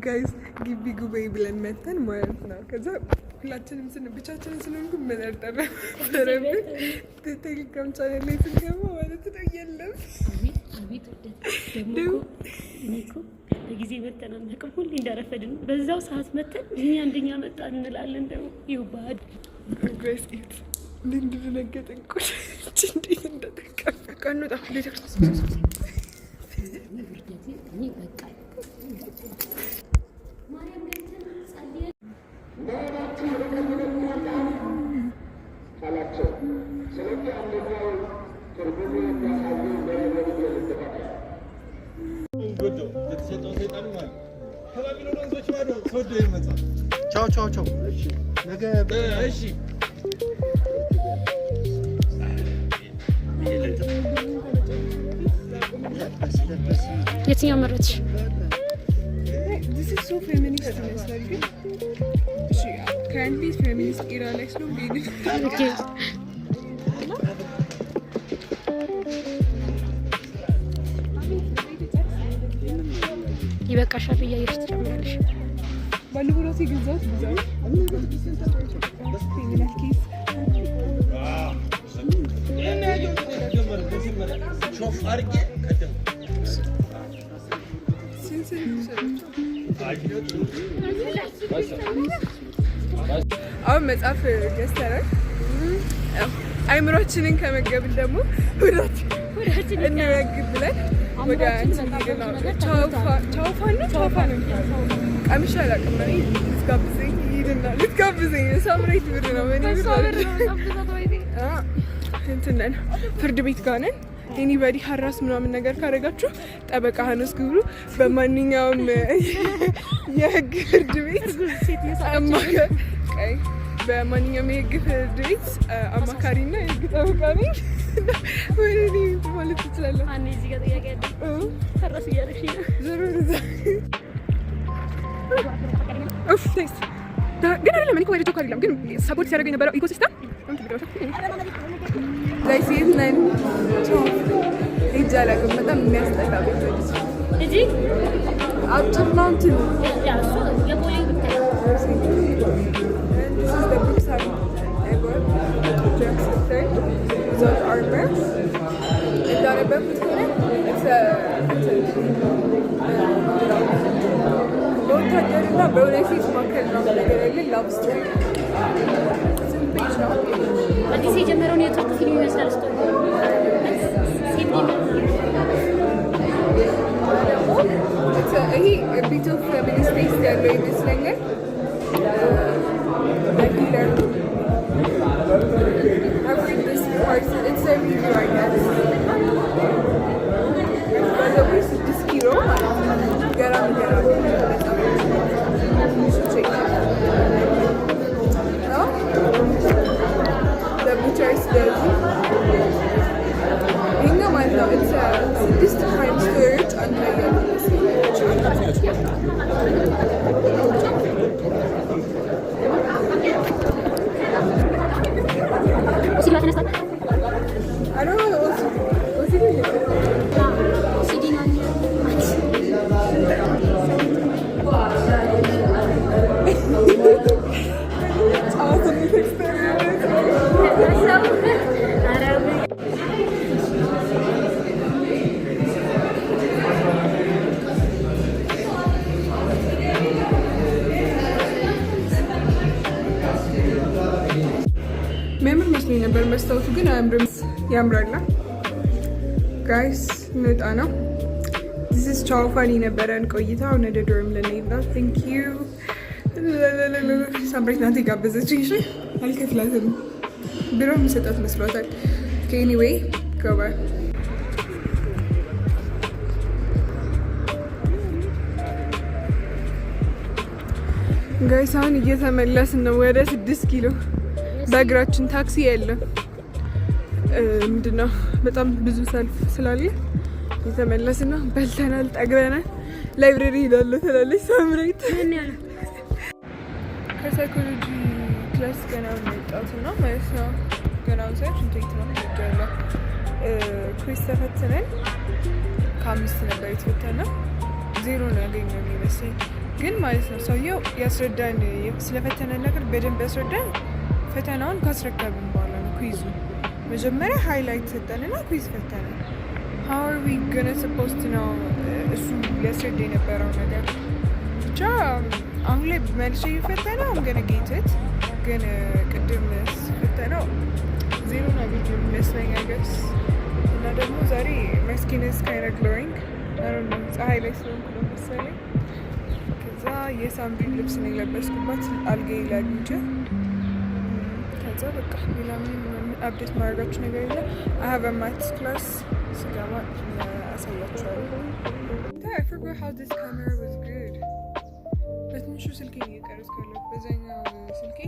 ጋይስ ግቢ ጉባኤ ብለን መተን ማለት ነው። ከዛ ሁላችንም ብቻችንን ስለሆንኩ መጠርጠር ነበረብን። ቴሌግራም ቻናል ላይ ስንገባ ማለት ነው የለም በጊዜ መተን አናውቅም። ሁሌ እንዳረፈድን በዛው ሰዓት መተን እኛ አንደኛ መጣ እንላለን። ደግሞ ይውባድ ጋይስ ኢት እንደደነገጥን ቁጭ እንዴት እንደተቀፈቀ ነው ታፍ ለተክራስ ቻው ነገ እሺ የትኛው መረጥሽ? This is so feminist ይመስላል ግን እሺ currently feminist era ላይ ነው ቢግ ኦኬ ይበቃሻል እያየሽ ትጨምራለሽ። ባለፈው ራሴ ገዛሁት ብዛው ፌሚናል ኬስ አሁን መጽሐፍ ገዝተናል። አይምሮችንን ከመገብን ደግሞ ሁላችን እንመግብ ብለን ወደ ቻውፋ ነው ቀምሼ አላውቅም። ልትጋብዘኝ ሳምሬት ብር ነው እንትነን ፍርድ ቤት ጋር ነን። ኤኒባዲ ሀራስ ምናምን ነገር ካደረጋችሁ ጠበቃ ሀነስ ግብሩ በማንኛውም የህግ ፍርድ ቤት በማንኛውም የህግ ፍርድ ቤት አማካሪና የህግ ጠበቃ ነኝ። ወይኔ ማለት ትችላለህ። አንዴ እዚህ ጋር ጥያቄ አለ። ሀራስ እያደረግሽ ነው ዞሮ ግን አይደለም። እኔ ወደ ጆክ አይደለም ግን ሰፖርት ሲያደርገው የነበረው ኢኮሲስተም ላይ ሴት ነን ሄጄ አላውቅም። በጣም የሚያስጠላ ቤት እጂ አጭር ነው እንትኑ በወታደርና በሁለት ሴት መካከል ነው ነገር ያለ ላቭ ስቶሪ ነው። አዲስ የጀመረውን የቱርክ ፊልም ይመስላል። ስቶሪ ይሄ ቢት ኦፍ ፌሚኒስት ቴስት ያለው ይመስለኛል። የሚያምር መስሎኝ ነበር መስታወቱ ግን አያምርም። ያምራል ጋይስ እንውጣ ነው። ዚስ ኢዝ ቻውፋኒ ነበረን ቆይታ። አሁን ወደ ዶርም ልንሄድ ነው። ቴንክ ዩ ሳምሬት ናት የጋበዘችኝ። እሺ አልከፍላትም ብሎ የሚሰጣት መስሏታል። ኤኒዌይ ጎባይ ጋይስ አሁን እየተመለስን ነው ወደ 6 ኪሎ በእግራችን። ታክሲ የለም። ምንድነው በጣም ብዙ ሰልፍ ስላለ እየተመለስን ነው። በልተናል፣ ጠግበናል። ላይብረሪ ሄዳለሁ ትላለች ሳምሬት። ከሳይኮሎጂ ክላስ ገና መጣሁት እና ማለት ነው ገና ሳይሆን እንዴት ነው ይጃላ ኩዊዝ ተፈትነን ከ5 ነበር የተፈተነው 0 ነው ያገኘው የሚመስለኝ። ግን ማለት ነው ሰውየው ያስረዳን ስለፈተነን ነገር በደንብ ያስረዳን ፈተናውን ካስረከብን በኋላ ነው ኩይዙ። መጀመሪያ ሃይላይት ሰጠንና ኩይዝ ፈተነ። how are we gonna supposed to know እሱ ሊያስረዳ የነበረው ነገር ብቻ አሁን ላይ መልሼ ፈተነው I'm gonna get it ግን ቅድም ፈተነው ዜሮ ነው ቪዲዮ የሚመስለኝ አይገስ እና ደግሞ ዛሬ my skin is kind of glowing I don't know ፀሐይ ላይ ስለሆንኩ ነው መሰለኝ። ከዛ የሳምሪ ልብስ ነው የለበስኩባት አልጋዬ ላይ አግኝቼ ከዛ በቃ ሌላ ምንም አፕዴት ማድረጋችሁ ነገር የለ። I have a maths class ስገባ አሳያችኋለሁ። I forgot how this camera was good በትንሹ ስልኬ እየቀረጽኩ ያለሁት በዛኛው ስልኬ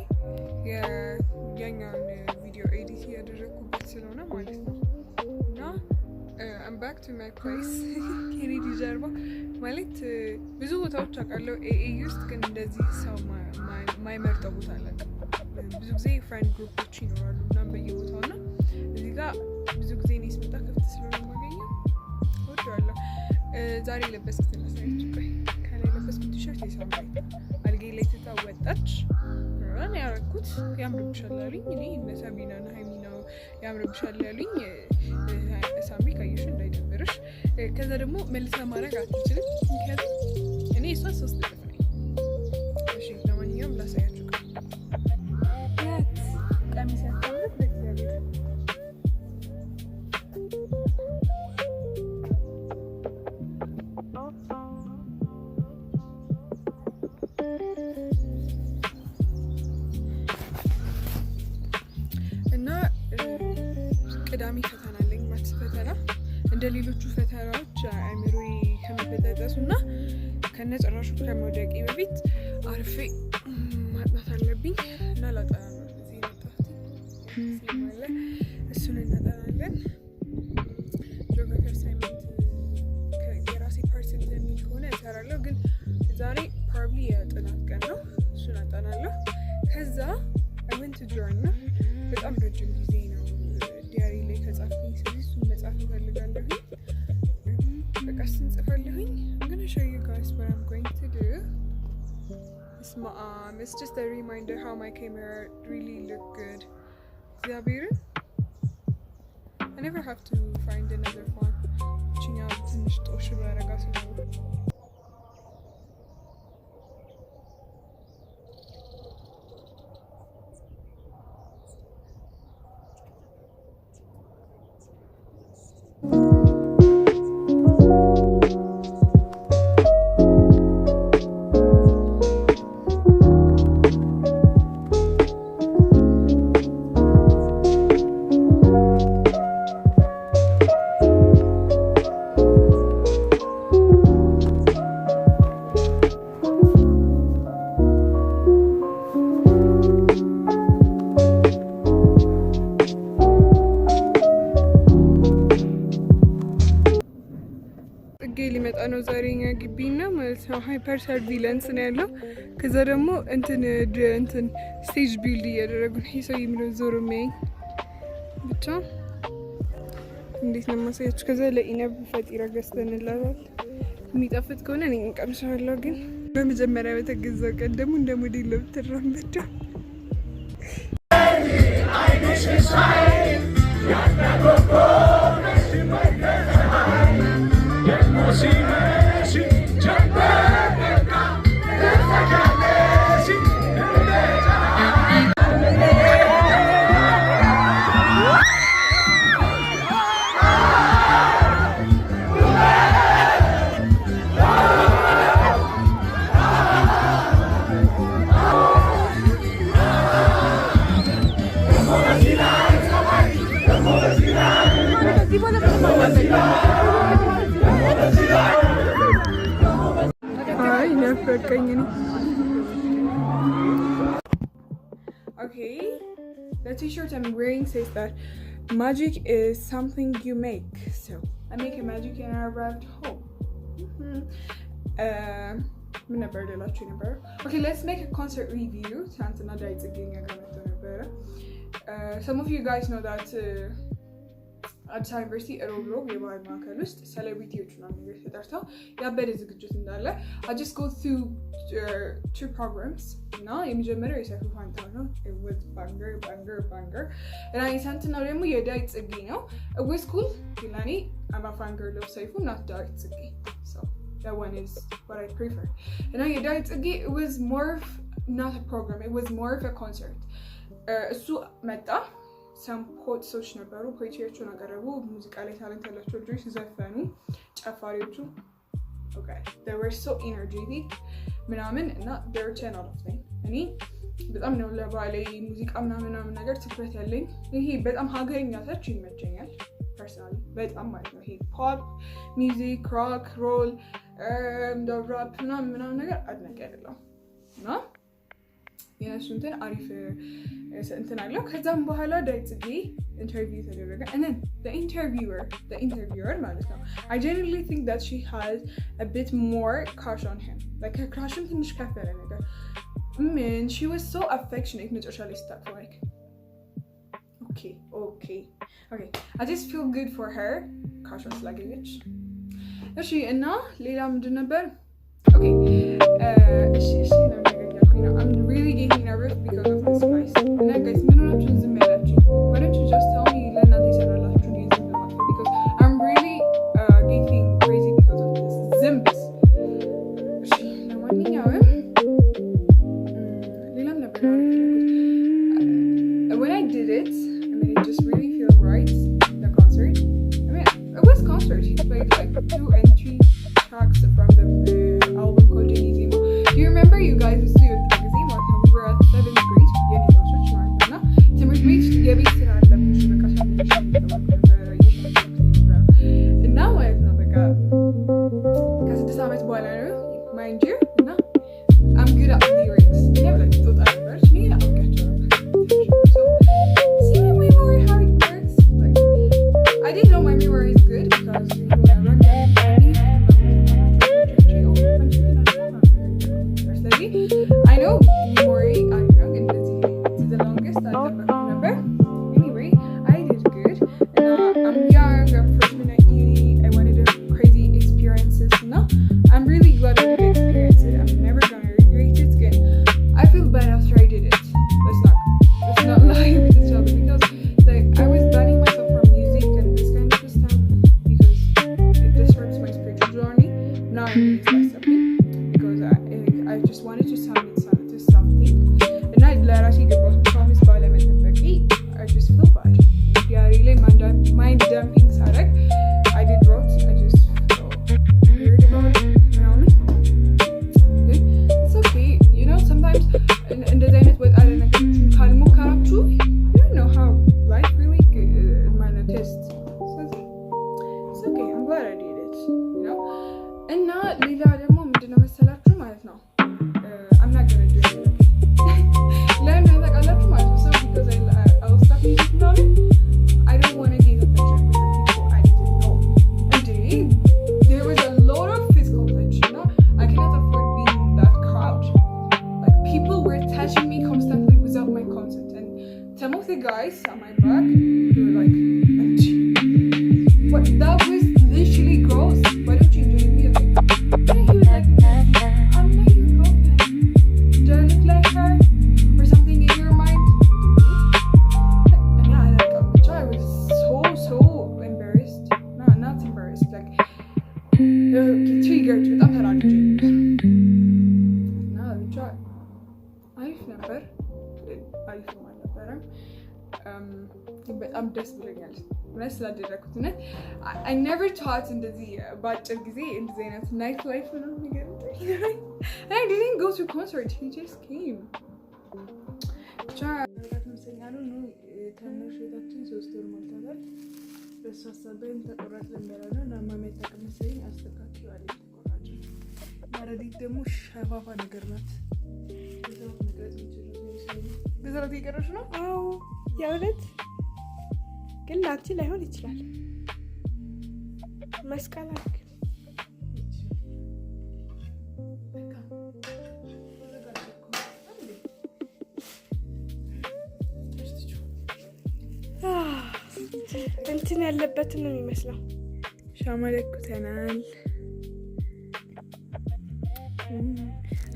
የኛውን ቪዲዮ ኤዲት ያደረግኩበት ስለሆነ ማለት ነው። እና I'm back to my place ኬኔዲ ጀርባ ማለት ብዙ ቦታዎች አውቃለሁ ኤኤ ውስጥ ግን እንደዚህ ሰው ማይመርጠው ቦታ አለ። ብዙ ጊዜ ፍሬንድ ግሩፖች ይኖራሉ ምናምን በየቦታው እና እዚህ ጋር ብዙ ጊዜ እኔ ስመጣ ክፍት ስለሆነ የማገኘው እወደዋለሁ። ዛሬ የለበስኩትን ላሳያችሁ። ቆይ ከላይ የለበስኩት ቲሸርት የሳምሪ አልጋዬ ላይ ትታ ወጣች። ራን ያረኩት ያምርብሻል አሉኝ። እኔ እነ ሰቢና እና ሀይሚ ነው ያምርብሻል ያሉኝ። ሳምሪ ካየሽ እንዳይደብርሽ። ከዛ ደግሞ መልሳ ማድረግ አትችልም ምክንያቱም እኔ እሷ 3 እጥፍ ነኝ። እሺ ለማንኛውም ላሳያችሁ። ቀሚስ ያታምር በእግዚአብሔር እና ቅዳሜ ፈተና አለኝ ማትስ ፈተና። እንደ ሌሎቹ ፈተናዎች አእምሮዬ ከመበጣጠሱ እና ከነጭራሹ ከመውደቄ በፊት አርፌ ማጥናት አለብኝ እና ላጠና ነው እዚህ መጣሁት ሲማለ እሱን እናጠናለን። ጂኦግራፊ አሳይመንት የራሴ ፐርሰንት የሚል ከሆነ እሰራለሁ ግን ዛሬ ፕሮባብሊ የጥናት ቀን ነው። እሱን አጠናለሁ። ከዛ አይ ቱ ጆርን ነው በጣም ረጅም ጊዜ ነው ዲያሪ ላይ ከጻፍኩኝ። ስለዚህ እሱን መጻፍ እፈልጋለሁ። በቃ እሱን ጽፋለሁኝ። I'm gonna show you guys what I'm going to do. It's just a reminder how my camera really look good. እግዚአብሔርን I never have to find another phone. ችኛው ትንሽ ጦሽ ባረጋ ስለሆነ ሊመጣ ነው ዛሬ እኛ ግቢና ማለት ነው። ሃይፐር ሰርቪላንስ ነው ያለው። ከዛ ደግሞ እንትን ስቴጅ ቢልድ እያደረጉ ነው። ይሄ ሰው የሚለው ዞር የሚያኝ ብቻ እንዴት ነው ማሳያችሁ። ከዛ ለኢነብ ፈጢራ ገዝተንላታል። የሚጣፍጥ ከሆነ እኔ እንቀምሰዋለሁ። ግን በመጀመሪያ በተገዛው ቀን ደግሞ እንደ ሞዴል ብትራመዳ Okay, the t-shirt I'm wearing says that magic is something you make. So I make a magic and I arrived home. Okay, let's make a concert review. Some of you guys know that አዲስ አበባ ዩኒቨርሲቲ ሮብ የባህል ማዕከል ውስጥ ሴሌብሪቲዎች ምናምን ነገር ተጠርተው ያበደ ዝግጅት እንዳለ I just go through two programs እና የመጀመሪያው የሰይፉ ፋንታሁን ነው it was banger እና የሳንትናው ደግሞ የዳዊት ጽጌ ነው it was cool ለኔ I'm a fan girl of ሰይፉ not ዳዊት ጽጌ so that one is what I prefer እና የዳዊት ጽጌ it was more of not a program it was more of a concert እሱ መጣ some poets ነበሩ ፖኤትሪዎቹን አቀረቡ ሙዚቃ ላይ ታለንት ያላቸው ልጆች ዘፈኑ ጨፋሪዎቹ okay they were so energetic ምናምን እና they were 10 out of 10 እኔ በጣም ነው ለባሌ ሙዚቃ ምናምን ነገር ትኩረት ያለኝ ይሄ በጣም ሀገርኛ ታች ይመቸኛል personally በጣም ማለት ነው ይሄ ፖፕ ሚውዚክ ሮክ ሮል ራፕ ምናምን ነገር አድናቂ አይደለም እና የነሱንትን አሪፍ እንትን አለው ከዛም በኋላ ዳዊት ጽጌ ኢንተርቪው ተደረገ and then the interviewer ማለት ነው I genuinely think that she has a bit more crush on him like her crush ትንሽ ከፍ ያለ ነገር man she was so affectionate መጨረሻ ላይ ስታክ like okay I just feel good for her crush on ስላገኘች እሺ እና ሌላ ምንድን ነበር okay እሺ ነው I'm really getting nervous because of this price. And then guys, why don't you just tell me because I'm really getting crazy because of this Zimbis. When I did it, I mean it just really felt right, the concert. I mean it was concert. He played like 2 and 3 tracks from the album called Genizimo. Do you remember you guys used to we were at 7th grade የኔቶች ማለት ነው ትምህርት ቤት የቤት ስራ አለብሽ በቃ ሳምንት እና ማለት ነው በቃ ከ6 ዓመት በኋላ ነው mind you እና I'm good at lyrics never like thought I was me I'll get you so see my memory how it works like I didn't know my memory is good because I know memory I know and it's the longest I remember anyway I did good and I'm young I'm freshman at uni I wanted to have crazy experiences no I'm really glad I did experience it I'm never gonna regret it again I feel bad after I did it let's not lie with each other because like I was banning myself from music and this kind of stuff because it disturbs my spiritual journey now I'm really stressed up because I just wanted to sound something and I let us get both promise parliament and like I just feel bad yeah really mind dumping Sarek I did wrong I just felt weird about it you know okay it's okay you know sometimes in the day what I don't know kalmu karachu you don't know how life really my test so it's okay I'm glad I did it you know and not lila demo ምንድነው መሰላችሁ ማለት ነው I'm not gonna do it learn like I love my so because I was stuck music now I don't want to give attention to people I didn't know and there was a lot of physical touch you know I cannot afford being in that crowd like people were touching me constantly without my consent and some of the guys on my back they were like what that was literally gross why don't you enjoy music and he was like I'm not your girlfriend do I look like her or something in your mind and yeah like I was so embarrassed no not embarrassed like triggered በጣም ተናድጄ እና ብቻ አሪፍ ነበር አሪፍ አልነበረም በጣም ደስ ብሎኛል ማለት ስላደረኩት እና I never thought እንደዚህ በአጭር ጊዜ እንደዚህ አይነት night life ነው የሚገርምኝ and I didn't go to concert he just came I don't know ታናሽ ቤታችን 3 ወር ሞልቷል በሷ ሰበን ተቆራጭ ለምበላና እና ማሜ ተቀመሰኝ አስተካክለው አለ ተቆራጭ ማረዲት ደግሞ ሸፋፋ ነገር ናት በዛት ይቀርሽ ነው አዎ ያውለት ግን ላንቺ ላይሆን ይችላል መስቀል አድርግ እንትን ያለበትን ነው የሚመስለው። ሻማ ለኩተናል።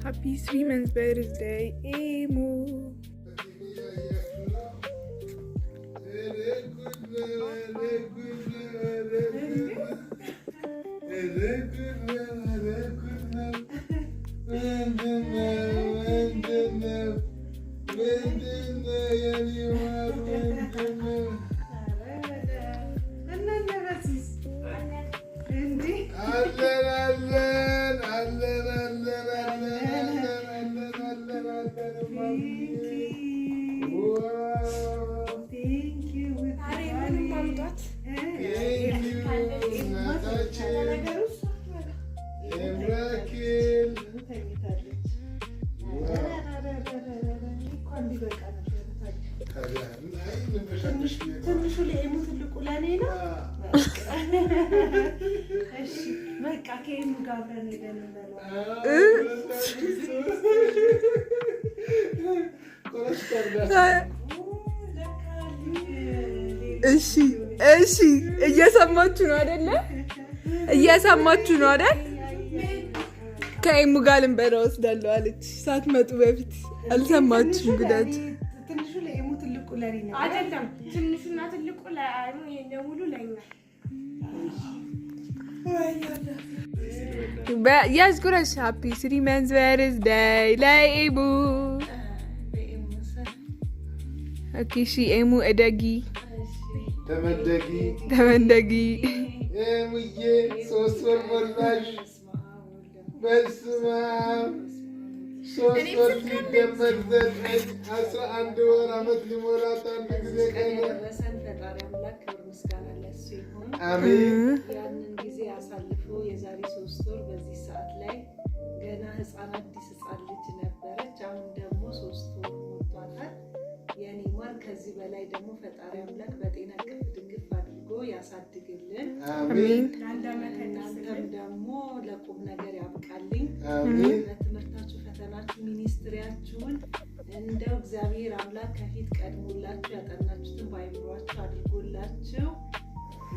ሃፒ 3 months birthday ኤሙ። ትንሹ ለኤሙ ትልቁ ለኔ ነው። እሺ በቃ ከኤሙ ጋር አብረን ሄደን እሺ እየሰማችሁ ነው አይደለ? እየሰማችሁ ነው አይደል? ከኤሙ ጋር ልንበላ ወስዳለሁ አለች ሳትመጡ በፊት። አልሰማችሁም? ጉዳት ትንሹ ለኤሙ ትልቁ ለኔ ነው አይደለም። ትንሹና ትልቁ ለአይሙ የሙሉ ለኛ። Yes, good. Happy 3 months birthday ለኤሙ። ኦኬ እሺ ኤሙ እደጊ ተመንደጊ ኤሙዬ 3 ወር ሞላሽ። በስመ አብ 3 ወር ሲደመር 9 11 ወር ዓመት ሊሞላት አንድ ጊዜ ቀረ። ፈጣሪ አምላክ ክብር ምስጋና ለእሱ ይሁን። አሜን። ያንን ጊዜ አሳልፎ የዛሬ 3 ወር በዚህ ሰዓት ላይ ገና አዲስ ሕፃን ልጅ ነበረች። አሁን ደግሞ 3 ወር ሞልቷታል። የኔ ማር ከዚህ በላይ ደግሞ ፈጣሪ አምላክ በጤና ቅፍ ድግፍ አድርጎ ያሳድግልን። አሜን። እናንተም ደግሞ ለቁም ነገር ያብቃልኝ። አሜን። ለትምህርታችሁ ፈተናችሁ ሚኒስትሪያችሁን እንደው እግዚአብሔር አምላክ ከፊት ቀድሞላችሁ ያጠናችሁትን በአይምሯችሁ አድርጎላችሁ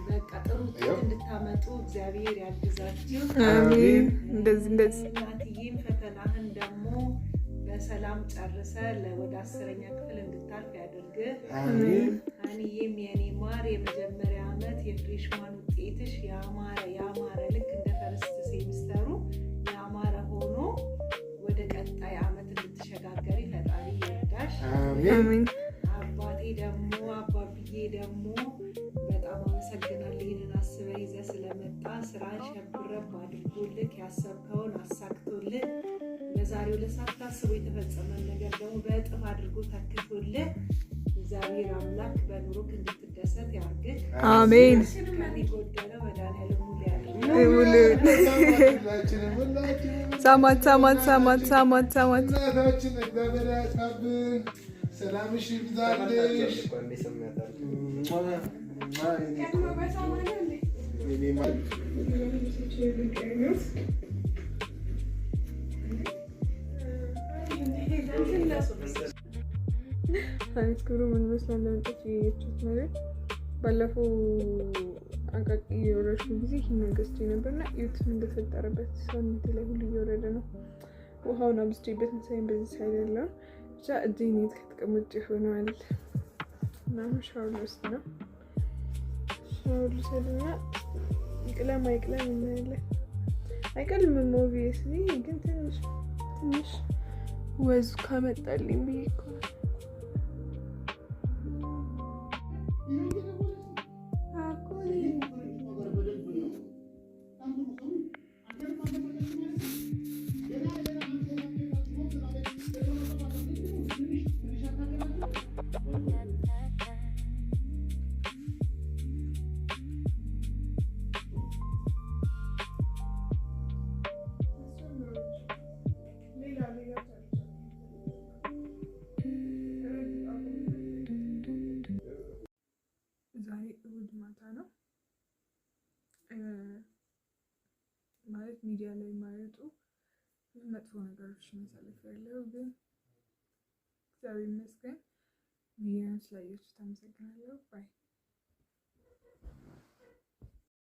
በቃ ጥሩ ውጤት እንድታመጡ እግዚአብሔር ያግዛችሁ። አሜን። እንደዚህ እናትዬም ፈተናህን ደግሞ በሰላም ጨርሰ ወደ 10ኛ ክፍል እንድታልፍ ያድርግ። አሜን። አንዬም የኔ ማር የመጀመሪያ ዓመት የፍሬሽማን ውጤትሽ ያማረ ልክ እንደ ፈርስት ሴሚስተሩ ያማረ ሆኖ ወደ ቀጣይ ዓመት እንድትሸጋገሪ ፈጣሪ ይርዳሽ። አሜን። አባብዬ ደግሞ በጣም አመሰግናለሁ። ይህንን አስበህ ይዘህ ስለመጣ ስራን ሸብረብ አድርጎልህ ያሰብከውን አሳክቶልህ በዛሬው ለሳታስቡ የተፈጸመን ነገር ደግሞ በእጥፍ አድርጎ ተክቶልህ እግዚአብሔር አምላክ በኑሮክ እንድትደሰት ያርግህ። አሜን። ከሚጎደለው መድኃኒዓለም ሙሉ ያድርግ። ሳማት እናታችን እግዚአብሔር ያሳብን። ሰላምሽ ይብዛልሽ። ክብሩ ምን መስላል? ለምጣች የችት ነገር ባለፈው አቃቂ የወረድኩ ጊዜ ይህንን ገዝቼ ነበርና እዩት እንደተፈጠረበት ሰውነቴ ላይ ሁሉ እየወረደ ነው። ውሃውን አብዝቼበት መሳይን በዚህ ሳይደለም ብቻ እጄን የት ከተቀመጭ ሆነዋል። ምናምን ሻወር ልወስድ ነው። ሻወር ልውሰድና ይቅለም አይቅለም እናያለን። አይቀልምም ኦብቪየስሊ፣ ግን ትንሽ ወዙ ካመጣልኝ ብዬ እኮ ነው። ዛሬ እሑድ ማታ ነው ማለት ሚዲያ ላይ ማየቱ መጥፎ ነገሮች መሳለፍ ያለው ግን እግዚአብሔር ይመስገን። ቪዲዮውን ስላያችሁ ተመሰግናለሁ። ባይ